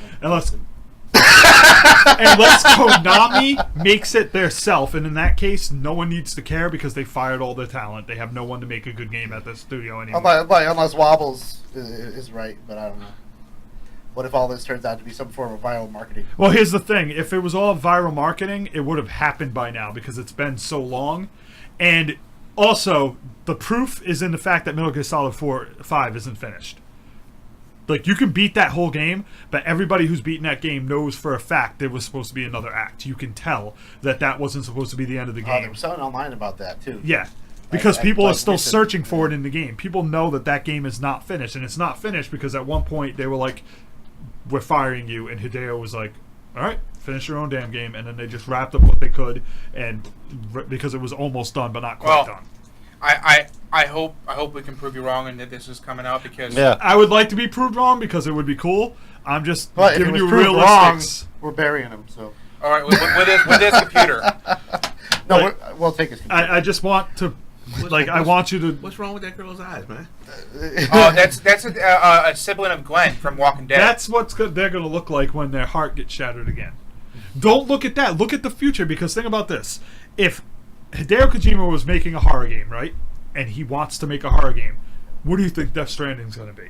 makes it theirself, and in that case, no one needs to care because they fired all their talent. They have no one to make a good game at the studio anymore. Unless Wobbles is right, but I don't know. What if all this turns out to be some form of viral marketing? Well, here's the thing. If it was all viral marketing, it would have happened by now because it's been so long. And also, the proof is in the fact that Metal Gear Solid 5 isn't finished. Like, you can beat that whole game, but everybody who's beaten that game knows for a fact there was supposed to be another act. You can tell that wasn't supposed to be the end of the They game. were selling online about that too. Yeah. Because people are still recent- searching for it in the game. People know that game is not finished. And it's not finished because at one point they were like, we're firing you. And Hideo was like, all right, finish your own damn game. And then they just wrapped up what they could, and because it was almost done, but not quite done. I hope we can prove you wrong and that this is coming out because I would like to be proved wrong because it would be cool. I'm just But if it giving was you proved wrong, realistics. we're burying him. So all right with this computer. no, Like, we'll take his computer. I just want to, I want you to. What's wrong with that girl's eyes, man? Oh, that's a sibling of Glenn from Walking Dead. That's what they're going to look like when their heart gets shattered again. Don't look at that. Look at the future, because think about this. If Hideo Kojima was making a horror game, right, and he wants to make a horror game, what do you think Death Stranding's going to be?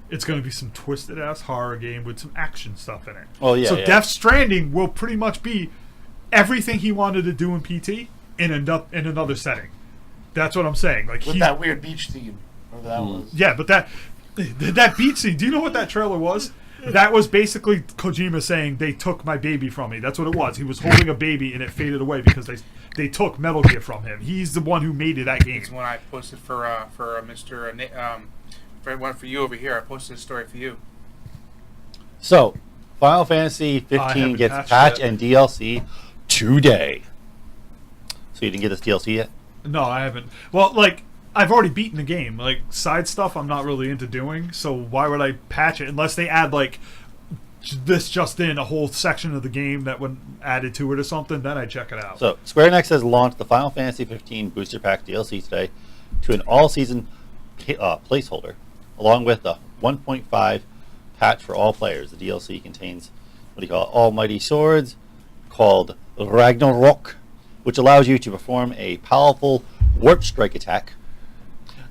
It's going to be some twisted-ass horror game with some action stuff in it. Oh, yeah. So yeah. Death Stranding will pretty much be everything he wanted to do in PT in another setting. That's what I'm saying. Like With that weird beach theme. Whatever that was. Yeah, but that beat scene, do you know what that trailer was? That was basically Kojima saying, they took my baby from me. That's what it was. He was holding a baby and it faded away because they took Metal Gear from him. He's the one who made it that game. It's one I posted for Mr. For you over here. I posted a story for you. So, Final Fantasy 15 haven't gets patched patch it. and DLC today. So you didn't get this DLC yet? No, I haven't. Well, like, I've already beaten the game. Like, side stuff I'm not really into doing, so why would I patch it? Unless they add, like, this just in, a whole section of the game that would added to it or something, then I'd check it out. So, Square Enix has launched the Final Fantasy 15 Booster Pack DLC today to an all-season placeholder, along with the 1.5 patch for all players. The DLC contains, almighty swords called Ragnarok, which allows you to perform a powerful warp strike attack.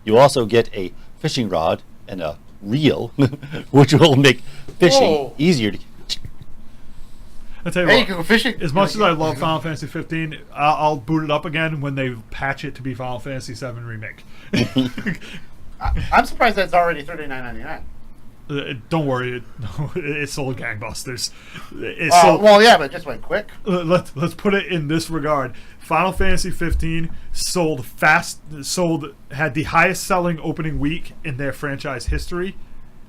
You also get a fishing rod and a reel, which will make fishing Whoa. easier to. I'll tell you Hey, what, you can go fishing. as much as I love Final Fantasy 15, I'll boot it up again when they patch it to be Final Fantasy 7 Remake. I'm surprised that's already $39.99. Don't worry, it sold gangbusters. It sold, Well, yeah, but it just went quick. let's put it in this regard. Final Fantasy 15 had the highest selling opening week in their franchise history,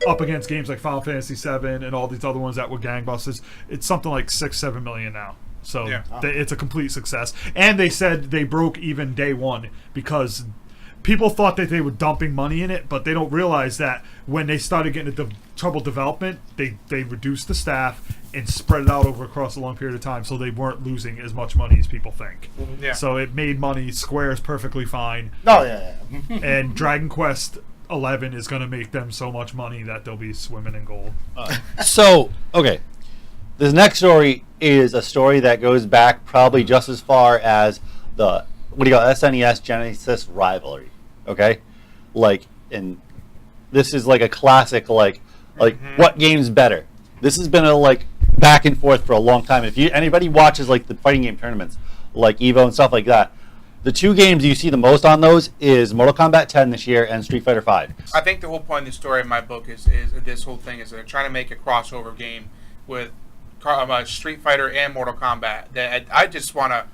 up against games like Final Fantasy 7 and all these other ones that were gangbusters. It's something like 6-7 million now. So Yeah. it's a complete success. And they said they broke even day one because people thought that they were dumping money in it, but they don't realize that when they started getting into trouble development, they reduced the staff and spread it out across a long period of time, so they weren't losing as much money as people think. Yeah. So it made money. Square is perfectly fine, No, yeah. and Dragon Quest 11 is going to make them so much money that they'll be swimming in gold. So, okay. This next story is a story that goes back probably just as far as the SNES Genesis rivalry. Okay? And this is like a classic, what game's better? This has been a back and forth for a long time. If anybody watches the fighting game tournaments, like Evo and stuff like that, the two games you see the most on those is Mortal Kombat 10 this year and Street Fighter 5. I think the whole point of the story in my book is this whole thing is they're trying to make a crossover game with Street Fighter and Mortal Kombat. That I just want to.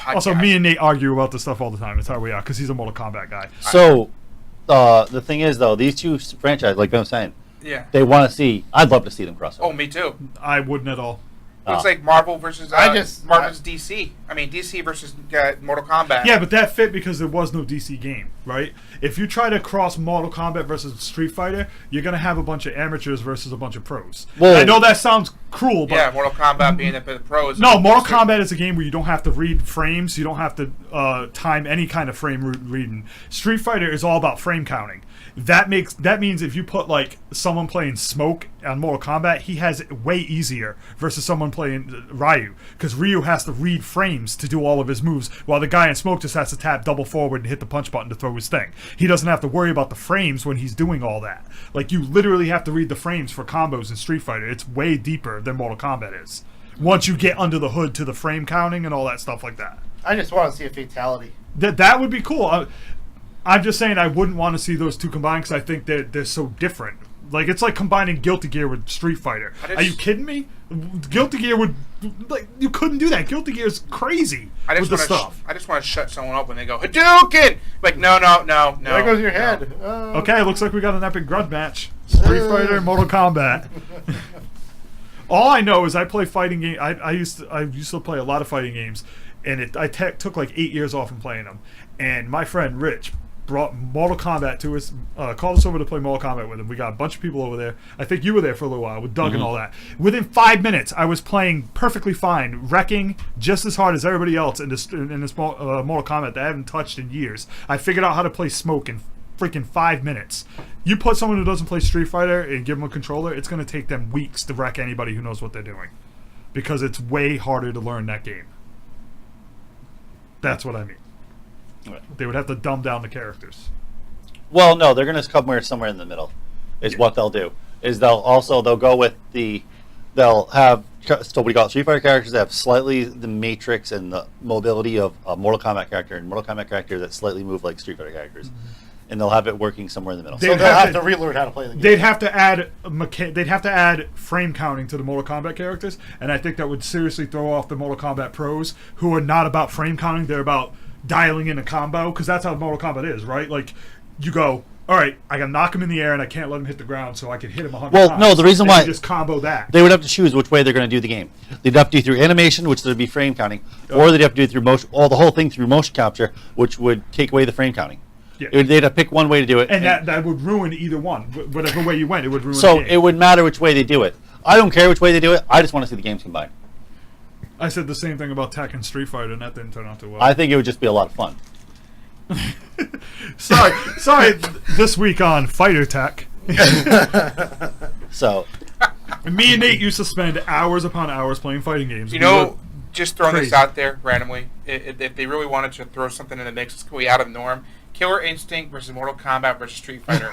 Also, me and Nate argue about this stuff all the time. That's how we are, because he's a Mortal Kombat guy. So, the thing is, though, these two franchises, like Ben was saying, Yeah. they want to see. I'd love to see them cross over. Oh, me too. I wouldn't at all. Looks like Marvel versus Marvel's DC. I mean DC versus Mortal Kombat. Yeah, but that fit because there was no DC game, right? If you try to cross Mortal Kombat versus Street Fighter, you're going to have a bunch of amateurs versus a bunch of pros. Well- I know that sounds cruel, but Yeah, Mortal Kombat being the pros. no, Mortal Kombat is a game where you don't have to read frames. You don't have to time any kind of frame reading. Street Fighter is all about frame counting. That means if you put someone playing Smoke on Mortal Kombat, he has it way easier versus someone playing Ryu, because Ryu has to read frames to do all of his moves, while the guy in Smoke just has to tap double forward and hit the punch button to throw his thing. He doesn't have to worry about the frames when he's doing all that. You literally have to read the frames for combos in Street Fighter. It's way deeper than Mortal Kombat is. Once you get under the hood to the frame counting and all that stuff like that. I just want to see a fatality. That would be cool. I'm just saying I wouldn't want to see those two combined because I think they're so different. Like it's like combining Guilty Gear with Street Fighter. Are you kidding me? Guilty Gear would you couldn't do that. Guilty Gear is crazy with the stuff. I just want to shut someone up when they go Hadouken. Like no. There goes your head. Okay, looks like we got an epic grudge match. Street Fighter, Mortal Kombat. All I know is I play fighting games. I used to play a lot of fighting games, and I took like 8 years off from playing them. And my friend Rich brought Mortal Kombat to us, called us over to play Mortal Kombat with him. We got a bunch of people over there. I think you were there for a little while with Doug and all that. Within 5 minutes, I was playing perfectly fine, wrecking just as hard as everybody else in this Mortal Kombat that I haven't touched in years. I figured out how to play Smoke in freaking 5 minutes. You put someone who doesn't play Street Fighter and give them a controller, it's going to take them weeks to wreck anybody who knows what they're doing. Because it's way harder to learn that game. That's what I mean. They would have to dumb down the characters. Well, no, they're going to come somewhere in the middle. Is what they'll do. Is they'll go with they'll have still what you call Street Fighter characters that have slightly the matrix and the mobility of a Mortal Kombat character, and Mortal Kombat characters that slightly move like Street Fighter characters, and they'll have it working somewhere in the middle. So they'll have to relearn how to play the game. They'd have to add frame counting to the Mortal Kombat characters, and I think that would seriously throw off the Mortal Kombat pros who are not about frame counting. They're about dialing in a combo, because that's how Mortal Kombat is, right? Like, you go, all right, I gotta knock him in the air and I can't let him hit the ground, so I can hit him 100 times. Well, no, the reason why... You just combo that. They would have to choose which way they're going to do the game. They'd have to do through animation, which would be frame counting, or they'd have to do it through motion, the whole thing through motion capture, which would take away the frame counting. Yeah. They'd have to pick one way to do it. And that would ruin either one. Whatever way you went, it would ruin So the game. it wouldn't matter which way they do it. I don't care which way they do it. I just want to see the games combined. I said the same thing about Tekken Street Fighter, and that didn't turn out too well. I think it would just be a lot of fun. Sorry. This week on Fighter Tech. So, me and Nate used to spend hours upon hours playing fighting games. You know, just throwing crazy. this out there randomly, if they really wanted to throw something in the mix, it's way out of the norm. Killer Instinct versus Mortal Kombat versus Street Fighter.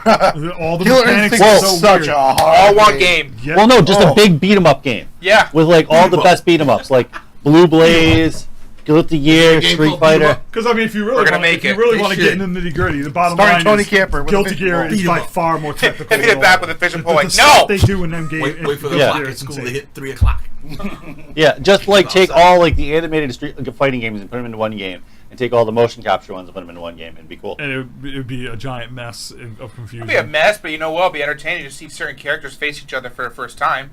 All the Killer mechanics Instinct are is so such weird. a hard All one game. Yeah. well, no, just a big beat 'em up game Yeah. with like all the best beat 'em ups, like Blue Blaze, Guilty Gear, Street Fighter. Because I mean, if you We're really gonna want make it. to get into the nitty gritty, the bottom Starring line Tony is Camper with a Guilty fishing Gear pole. is by far more technical. Hit it than back all. with a fishing The pole, like, stuff no! they do in them games. Wait for the Yeah. clock at school to hit 3 o'clock. Yeah, just like take all like the animated street fighting games and put them into one game, and take all the motion capture ones and put them into one game, and it'd be cool. And it would be a giant mess of confusion. It'll be a mess, but you know what? It'll be entertaining to see certain characters face each other for the first time.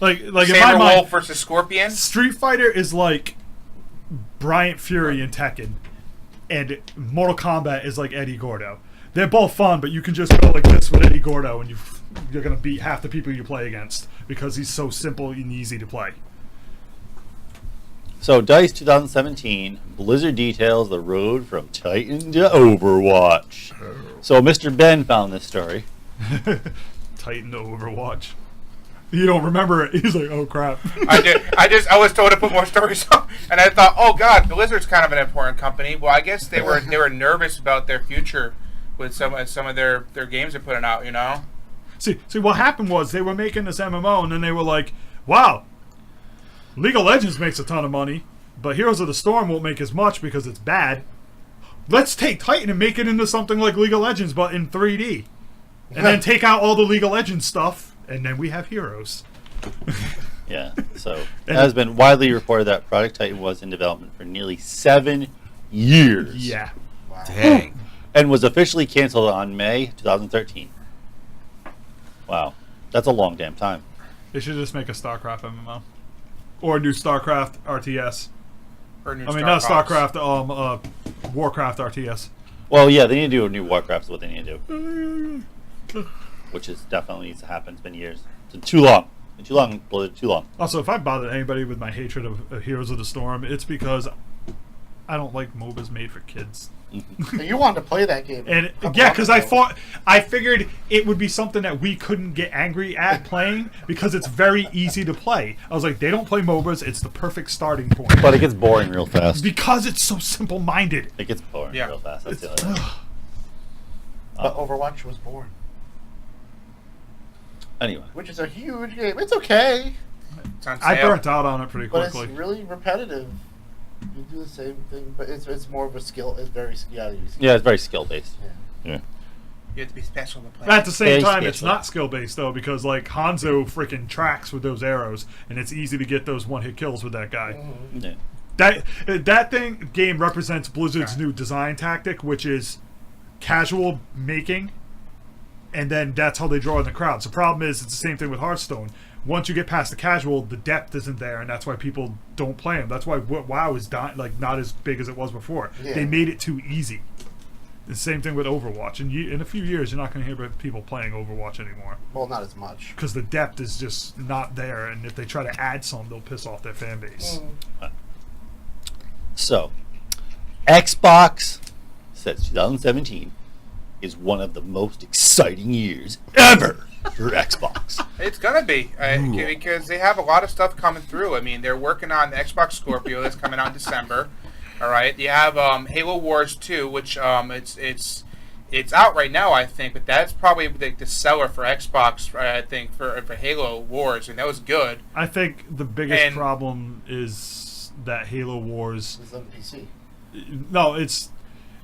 Like in my Saber mind, Wolf versus Scorpion. Street Fighter is like Bryant Fury and Tekken, and Mortal Kombat is like Eddie Gordo. They're both fun, but you can just go like this with Eddie Gordo, and you're gonna beat half the people you play against because he's so simple and easy to play. So, DICE 2017, Blizzard details the road from Titan to Overwatch. So, Mr. Ben found this story. Titan to Overwatch. You don't remember it. He's like, oh crap. I did. I was told to put more stories on, and I thought, oh god, Blizzard's kind of an important company. Well, I guess they were nervous about their future with some of their games they're putting out. You know. See, what happened was they were making this MMO, and then they were like, wow, League of Legends makes a ton of money, but Heroes of the Storm won't make as much because it's bad. Let's take Titan and make it into something like League of Legends, but in 3D. And then take out all the League of Legends stuff, and then we have Heroes. Yeah, so it has been widely reported that Project Titan was in development for nearly 7 years. Yeah. Dang. And was officially canceled on May 2013. Wow. That's a long damn time. They should just make a StarCraft MMO. Or a new StarCraft RTS. Or new Not Starcraft. StarCraft, Warcraft RTS. Well, yeah, they need to do a new Warcraft is what they need to do. Which is definitely needs to happen. It's been years. It's too long. Too long, Blizzard, too long. Also, if I bothered anybody with my hatred of Heroes of the Storm, it's because I don't like MOBAs made for kids. You wanted to play that game. And yeah, because I figured it would be something that we couldn't get angry at playing because it's very easy to play. I was like, they don't play MOBAs. It's the perfect starting point. But it gets boring real fast. Because it's so simple-minded. It gets boring real fast. That's the other thing. But Overwatch was born. Anyway. Which is a huge game. It's okay. It's on I sale. burnt out on it pretty But quickly. it's really repetitive. You do the same thing, but it's more of a skill. It's very Yeah, it's very skill based. Yeah. You have to be special to play. At the same Very time, it's special. not skill based though, because like Hanzo freaking tracks with those arrows, and it's easy to get those one hit kills with that guy. Yeah. That game represents Blizzard's new design tactic, which is casual making, and then that's how they draw in the crowds. The problem is it's the same thing with Hearthstone. Once you get past the casual, the depth isn't there, and that's why people don't play them. That's why WoW is not as big as it was before. Yeah. They made it too easy. The same thing with Overwatch. And in a few years, you're not going to hear about people playing Overwatch anymore Well, not as much. because the depth is just not there. And if they try to add some, they'll piss off their fan base. So, Xbox says 2017 is one of the most exciting years ever for Xbox. It's gonna be because they have a lot of stuff coming through. I mean, they're working on the Xbox Scorpio that's coming out in December. All right, you have Halo Wars 2, which it's out right now, I think, but that's probably the seller for Xbox. I think for Halo Wars, and that was good. I think the biggest And- problem is that Halo Wars. It's on PC. No,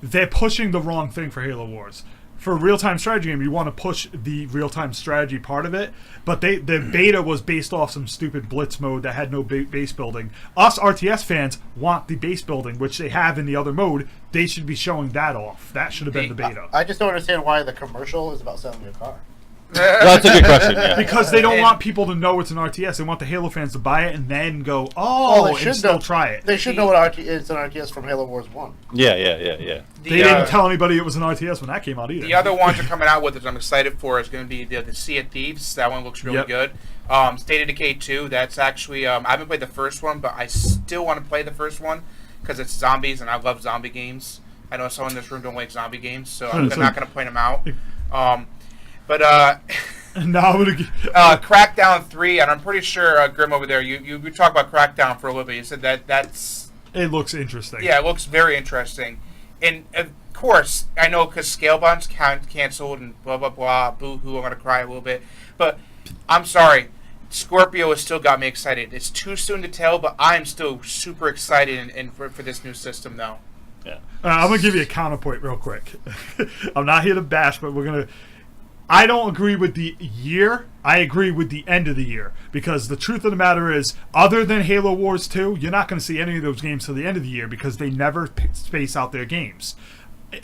they're pushing the wrong thing for Halo Wars. For a real-time strategy game, you want to push the real-time strategy part of it, but the beta was based off some stupid blitz mode that had no base building. Us RTS fans want the base building, which they have in the other mode. They should be showing that off. That should have been the beta. I just don't understand why the commercial is about selling your car. That's a good question, yeah. Because they don't And- want people to know it's an RTS. They want the Halo fans to buy it and then go, Well, oh, they and should still know- try it. They should know what it's an RTS from Halo Wars 1. Yeah. They didn't tell anybody it was an RTS when that came out either. The other ones are coming out with, which I'm excited for, is going to be the Sea of Thieves. That one looks really Yep. good. State of Decay 2, that's actually, I haven't played the first one, but I still want to play the first one because it's zombies, and I love zombie games. I know some in this room don't like zombie games, so I'm It's not like- going to point them out. But Now I'm gonna Crackdown 3, and I'm pretty sure, Grim over there, you talked about Crackdown for a little bit. You said that's... it looks interesting. Yeah, it looks very interesting. And, of course, I know because Scalebound's canceled and blah, blah, blah, boo-hoo, I'm going to cry a little bit. But I'm sorry. Scorpio has still got me excited. It's too soon to tell, but I'm still super excited and for this new system, though. Yeah. I'm gonna give you a counterpoint real quick. I'm not here to bash, but I don't agree with the year. I agree with the end of the year. Because the truth of the matter is, other than Halo Wars 2, you're not going to see any of those games till the end of the year because they never space out their games.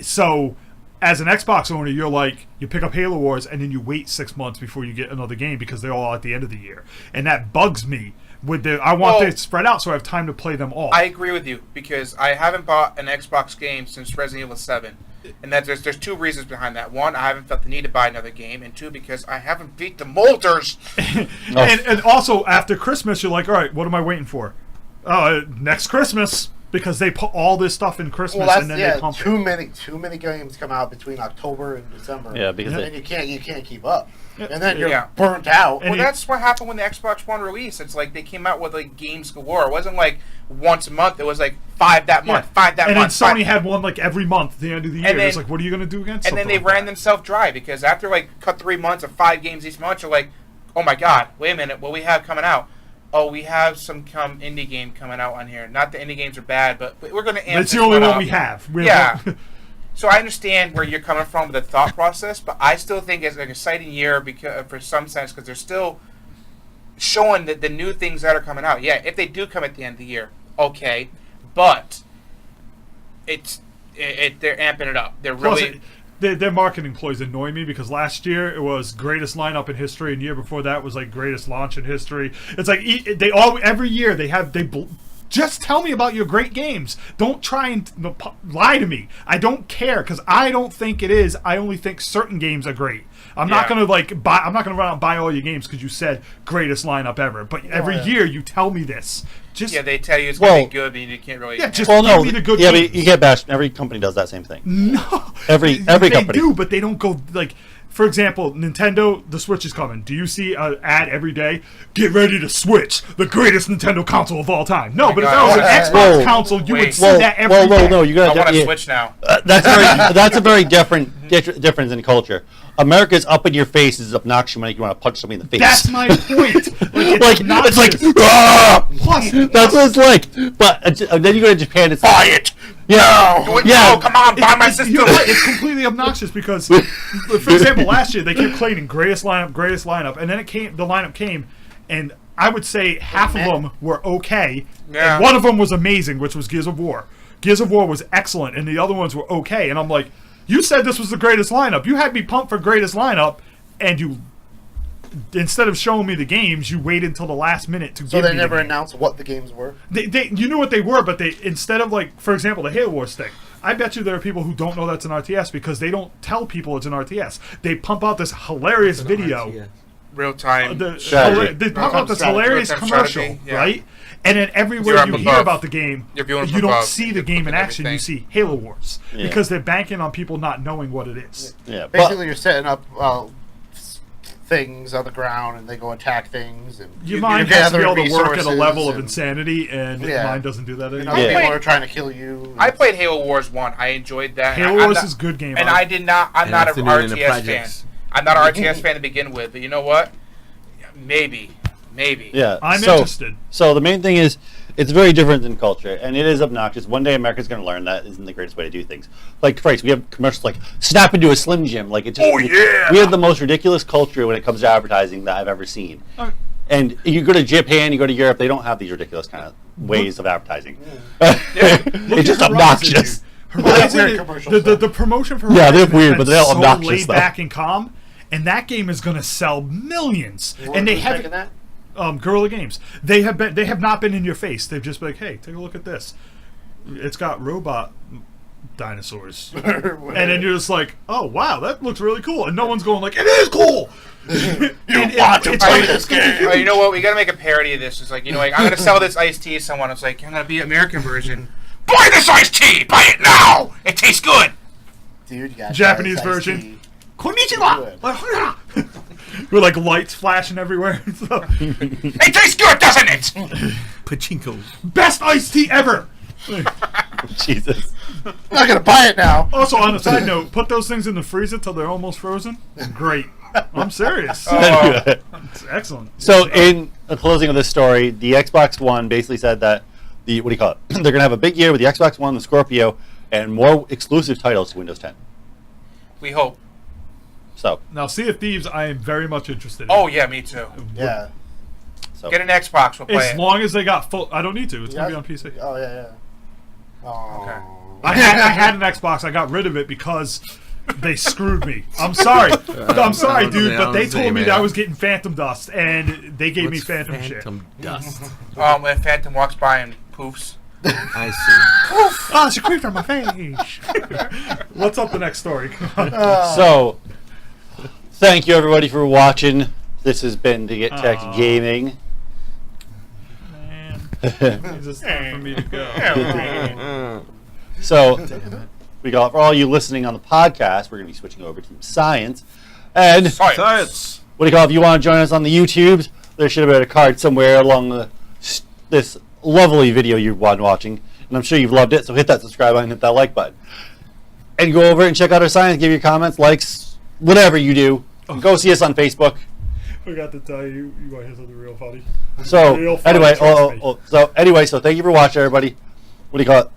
So, as an Xbox owner, you pick up Halo Wars and then you wait 6 months before you get another game because they're all at the end of the year. And that bugs me. I want it spread out so I have time to play them all. I agree with you because I haven't bought an Xbox game since Resident Evil 7. And there's two reasons behind that. One, I haven't felt the need to buy another game. And two, because I haven't beat the Molders. And also, after Christmas, you're like, all right, what am I waiting for? Next Christmas. Because they put all this stuff in Christmas and then they pump too it. many games come out between October and December. Yeah, because and you can't keep up. Yeah. And then you're Yeah. burnt out. And Well, that's what happened when the Xbox One released. It's like they came out with like games galore. It wasn't like once a month. It was like 5 that month, 5 that and month. then Sony five. had one like every month at the end of the year. then- It's like, what are you going to do against And then something they like ran that? themselves dry because after like cut 3 months of 5 games each month, you're like, oh my god, wait a minute, what we have coming out? Oh, we have some indie game coming out on here. Not that indie games are bad, but we're going to amp It's the this only one up. we have. Yeah. So I understand where you're coming from with the thought process, but I still think it's an exciting year because, for some sense, because they're still showing the new things that are coming out. Yeah, if they do come at the end of the year, okay, but they're amping it up. They're Plus, really their marketing ploys annoy me because last year it was greatest lineup in history, and the year before that was like greatest launch in history. It's like every year just tell me about your great games. Don't try and lie to me. I don't care because I don't think it is. I only think certain games are great. I'm not gonna buy. I'm not gonna run out and buy all your games because you said greatest lineup ever. But every year you tell me this. Just they tell you it's going to be good, but you can't really. Yeah, just Well, no, give me the good yeah, games. but you get bashed. Every company does that same thing. No, Every they company. do, but they don't go like. For example, Nintendo, the Switch is coming. Do you see an ad every day? Get ready to switch, the greatest Nintendo console of all time. No, but if that was an Xbox Whoa. console, you would Wait. see that every day. No, you I gotta. want to yeah, switch now. that's a very difference in culture. America's up in your face is obnoxious when you want to punch somebody in the face. That's my point. it's like Plus, that's what it's like. But then you go to Japan, it's buy it. Yeah. No, come on, buy my system. You're right, it's completely obnoxious because, for example, last year they kept claiming greatest lineup, and then the lineup came, and I would say half of them were okay, Yeah. and one of them was amazing, which was Gears of War. Gears of War was excellent, and the other ones were okay, and I'm like, you said this was the greatest lineup. You had me pumped for greatest lineup, and you, instead of showing me the games, you waited until the last minute to give me So they never the game. announced what the games were? You knew what they were, but they, instead of, like, for example, the Halo Wars thing, I bet you there are people who don't know that's an RTS because they don't tell people it's an RTS. They pump out this hilarious video. Real time. Strategy. They pump out this Real-time hilarious strategy, commercial, yeah. right? And then everywhere You're up you above. hear about the game, You're viewing you from don't above. see the You're game in looking at action. You everything. see Halo Wars Yeah. because they're banking on people not knowing what it is. Yeah, but Basically, you're setting up things on the ground, and they go attack things. And Your you mind has to be gather able to work at a level of resources, insanity, and Yeah. mine doesn't do that and anymore. Yeah. people are trying to kill you. I played Halo Wars 1. I enjoyed that. Halo I'm Wars not- is a good game. And I did not. I'm And not an afternoon in the RTS fan. projects. I'm not an RTS fan to begin with. But you know what? Maybe. yeah. I'm so, interested. So the main thing is, it's very different in culture, and it is obnoxious. One day America's going to learn that isn't the greatest way to do things. Like Christ, we have commercials like snap into a Slim Jim. Like it just. Oh, yeah! We have the most ridiculous culture when it comes to advertising that I've ever seen. Uh, And you go to Japan, you go to Europe, they don't have these ridiculous kind of ways of advertising. Look It's just at Horizon, obnoxious. dude. Horizon, Weird is- commercials, the promotion for Yeah, Horizon they're has weird, been but they're all so obnoxious, laid though. back and calm, and that game is going to sell millions. And they Who's have making that? Guerrilla Games. They have not been in your face. They've just been like, hey, take a look at this. It's got robot dinosaurs, and then you're just like, oh wow, that looks really cool, and no one's going like, it is cool. You want to play this game? You know what? We got to make a parody of this. It's like, you know, like, I'm going to sell this iced tea to someone. It's like, I'm going to be American version. Buy this iced tea! Buy it now! It tastes good! Dude, you got Japanese iced version. tea. Konnichiwa. With like lights flashing everywhere. So, It tastes good, doesn't it? Pachinko. best iced tea ever. Jesus. I'm not gonna buy it now. Also, on a side note, put those things in the freezer till they're almost frozen. Great. I'm serious. Oh. It's excellent. So, in the closing of this story, the Xbox One basically said that the what do you call it? They're going to have a big year with the Xbox One, the Scorpio, and more exclusive titles to Windows 10. We hope. So, Now, Sea of Thieves, I am very much interested in. Oh, yeah, me too. Yeah. Get an Xbox, we'll play As it. long as they got full. I don't need to. It's Yeah. going to be on PC. Oh yeah. Oh. Okay. I had an Xbox. I got rid of it because they screwed me. I'm sorry. I'm sorry, dude, but they told me that I was getting Phantom Dust, and they gave me What's Phantom shit. Phantom Dust. When Phantom walks by and poofs. I see. Oh, she creeped on my face. What's up the next story? so thank you everybody for watching. This has been the getTekt Gaming. Man, it's just time for me to go. So, we got for all you listening on the podcast, we're going to be switching over to science. And Science. what do you call it? If you want to join us on the YouTubes, there should have been a card somewhere along this lovely video you've been watching, and I'm sure you've loved it. So hit that subscribe button, hit that like button, and go over and check out our science. Give your comments, likes, whatever you do. Go see us on Facebook. Forgot to tell you, you might have something real funny. So Real funny, anyway, trust me. so thank you for watching, everybody. What do you call it?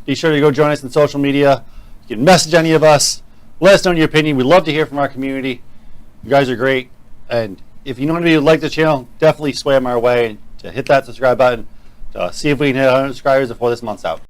Be sure to go join us on social media. You can message any of us. Let us know your opinion. We love to hear from our community. You guys are great. And if you know anybody who would like the channel, definitely sway them our way to hit that subscribe button to see if we can hit 100 subscribers before this month's out.